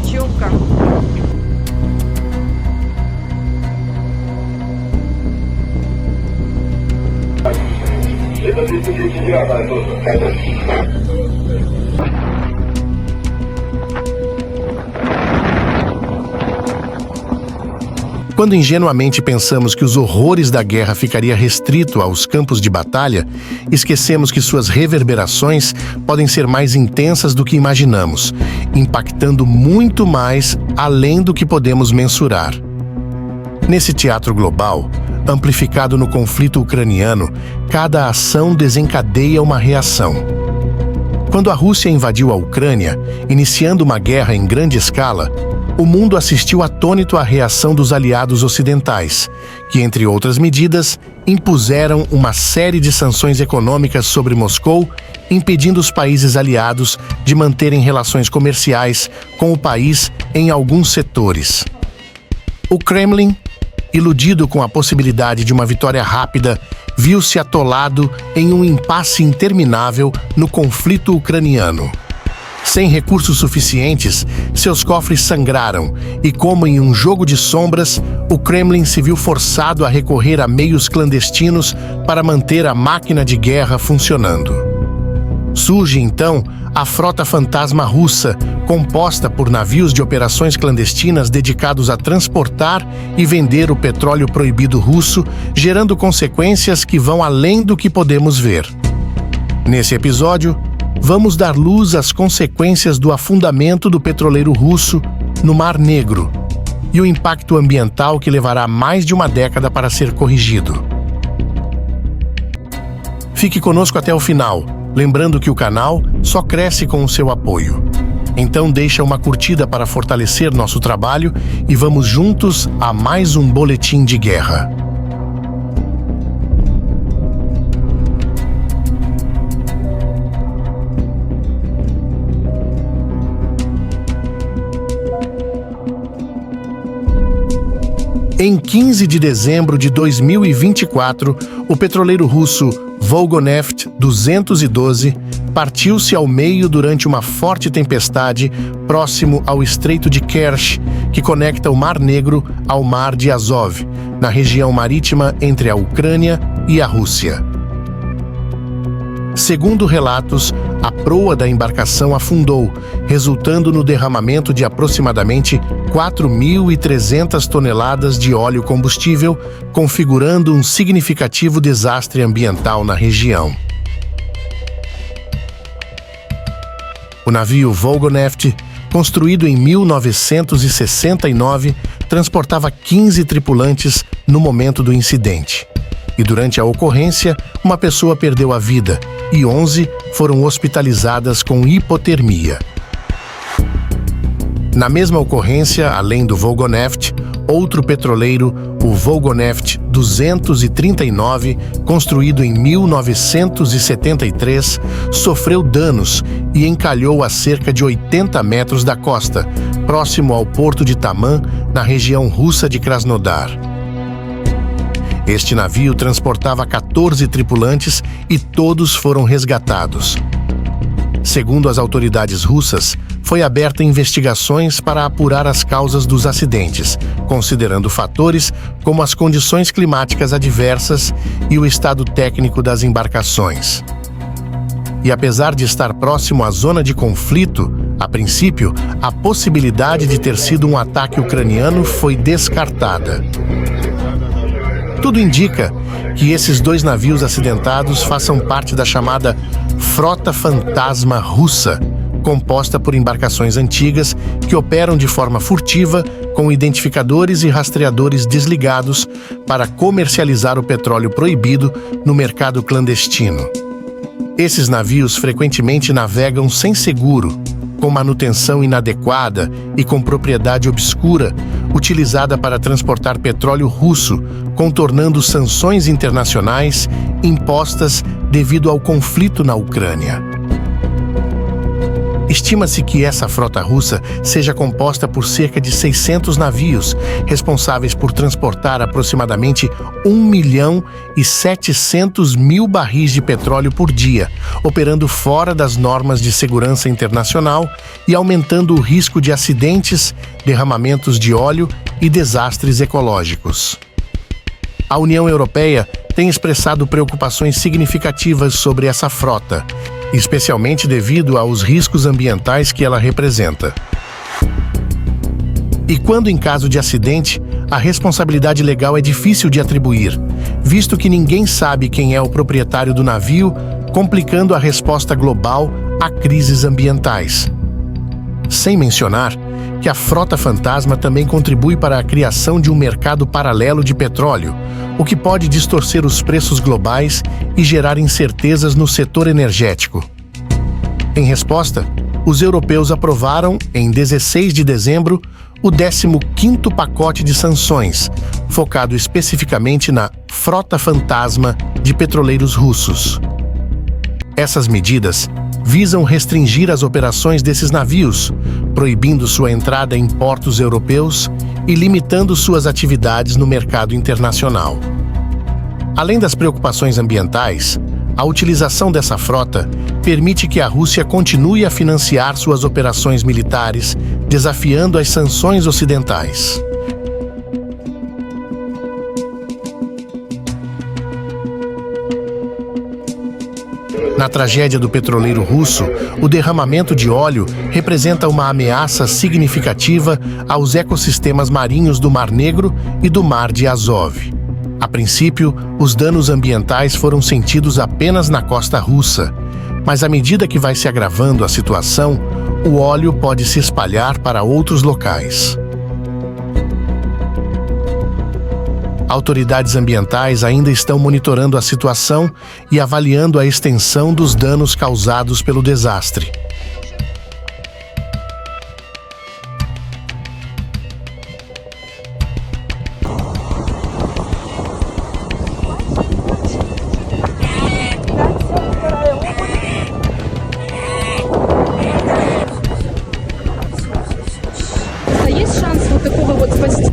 Тёмка. Это 39-я тоже. Quando ingenuamente pensamos que os horrores da guerra ficaria restrito aos campos de batalha, esquecemos que suas reverberações podem ser mais intensas do que imaginamos, impactando muito mais além do que podemos mensurar. Nesse teatro global, amplificado no conflito ucraniano, cada ação desencadeia uma reação. Quando a Rússia invadiu a Ucrânia, iniciando uma guerra em grande escala, o mundo assistiu atônito à reação dos aliados ocidentais, que, entre outras medidas, impuseram uma série de sanções econômicas sobre Moscou, impedindo os países aliados de manterem relações comerciais com o país em alguns setores. O Kremlin, iludido com a possibilidade de uma vitória rápida, viu-se atolado em um impasse interminável no conflito ucraniano. Sem recursos suficientes, seus cofres sangraram e, como em um jogo de sombras, o Kremlin se viu forçado a recorrer a meios clandestinos para manter a máquina de guerra funcionando. Surge, então, a Frota Fantasma Russa, composta por navios de operações clandestinas dedicados a transportar e vender o petróleo proibido russo, gerando consequências que vão além do que podemos ver. Nesse episódio, vamos dar luz às consequências do afundamento do petroleiro russo no Mar Negro e o impacto ambiental que levará mais de uma década para ser corrigido. Fique conosco até o final, lembrando que o canal só cresce com o seu apoio. Então deixa uma curtida para fortalecer nosso trabalho e vamos juntos a mais um Boletim de Guerra. Em 15 de dezembro de 2024, o petroleiro russo Volgoneft 212 partiu-se ao meio durante uma forte tempestade próximo ao Estreito de Kerch, que conecta o Mar Negro ao Mar de Azov, na região marítima entre a Ucrânia e a Rússia. Segundo relatos, a proa da embarcação afundou, resultando no derramamento de aproximadamente 4.300 toneladas de óleo combustível, configurando um significativo desastre ambiental na região. O navio Volgoneft, construído em 1969, transportava 15 tripulantes no momento do incidente. E durante a ocorrência, uma pessoa perdeu a vida e 11 foram hospitalizadas com hipotermia. Na mesma ocorrência, além do Volgoneft, outro petroleiro, o Volgoneft 239, construído em 1973, sofreu danos e encalhou a cerca de 80 metros da costa, próximo ao porto de Taman, na região russa de Krasnodar. Este navio transportava 14 tripulantes e todos foram resgatados. Segundo as autoridades russas, foi aberta investigações para apurar as causas dos acidentes, considerando fatores como as condições climáticas adversas e o estado técnico das embarcações. E apesar de estar próximo à zona de conflito, a princípio, a possibilidade de ter sido um ataque ucraniano foi descartada. Tudo indica que esses dois navios acidentados façam parte da chamada Frota Fantasma Russa, composta por embarcações antigas que operam de forma furtiva com identificadores e rastreadores desligados para comercializar o petróleo proibido no mercado clandestino. Esses navios frequentemente navegam sem seguro, com manutenção inadequada e com propriedade obscura, utilizada para transportar petróleo russo, contornando sanções internacionais impostas devido ao conflito na Ucrânia. Estima-se que essa frota russa seja composta por cerca de 600 navios, responsáveis por transportar aproximadamente 1.700.000 barris de petróleo por dia, operando fora das normas de segurança internacional e aumentando o risco de acidentes, derramamentos de óleo e desastres ecológicos. A União Europeia tem expressado preocupações significativas sobre essa frota, especialmente devido aos riscos ambientais que ela representa. E quando em caso de acidente, a responsabilidade legal é difícil de atribuir, visto que ninguém sabe quem é o proprietário do navio, complicando a resposta global a crises ambientais. Sem mencionar que a frota fantasma também contribui para a criação de um mercado paralelo de petróleo, o que pode distorcer os preços globais e gerar incertezas no setor energético. Em resposta, os europeus aprovaram, em 16 de dezembro, o 15º pacote de sanções, focado especificamente na frota fantasma de petroleiros russos. Essas medidas visam restringir as operações desses navios, proibindo sua entrada em portos europeus e limitando suas atividades no mercado internacional. Além das preocupações ambientais, a utilização dessa frota permite que a Rússia continue a financiar suas operações militares, desafiando as sanções ocidentais. Na tragédia do petroleiro russo, o derramamento de óleo representa uma ameaça significativa aos ecossistemas marinhos do Mar Negro e do Mar de Azov. A princípio, os danos ambientais foram sentidos apenas na costa russa, mas à medida que vai se agravando a situação, o óleo pode se espalhar para outros locais. Autoridades ambientais ainda estão monitorando a situação e avaliando a extensão dos danos causados pelo desastre.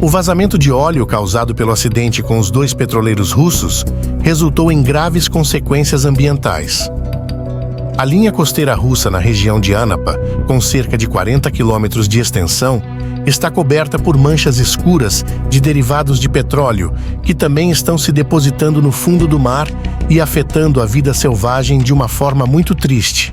O vazamento de óleo causado pelo acidente com os 2 petroleiros russos resultou em graves consequências ambientais. A linha costeira russa na região de Anapa, com cerca de 40 quilômetros de extensão, está coberta por manchas escuras de derivados de petróleo que também estão se depositando no fundo do mar e afetando a vida selvagem de uma forma muito triste.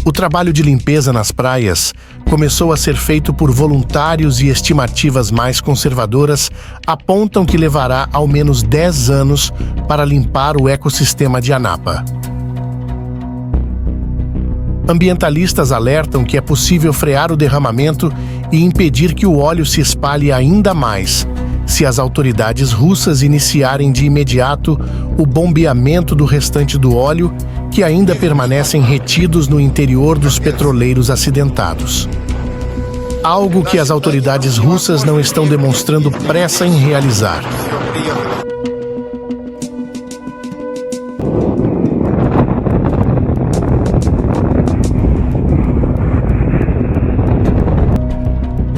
O trabalho de limpeza nas praias começou a ser feito por voluntários e estimativas mais conservadoras apontam que levará ao menos 10 anos para limpar o ecossistema de Anapa. Ambientalistas alertam que é possível frear o derramamento e impedir que o óleo se espalhe ainda mais, se as autoridades russas iniciarem de imediato o bombeamento do restante do óleo que ainda permanecem retidos no interior dos petroleiros acidentados. Algo que as autoridades russas não estão demonstrando pressa em realizar.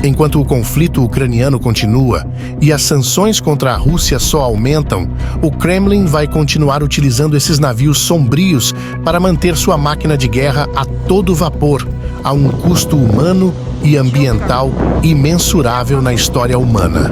Enquanto o conflito ucraniano continua e as sanções contra a Rússia só aumentam, o Kremlin vai continuar utilizando esses navios sombrios para manter sua máquina de guerra a todo vapor, a um custo humano e ambiental imensurável na história humana.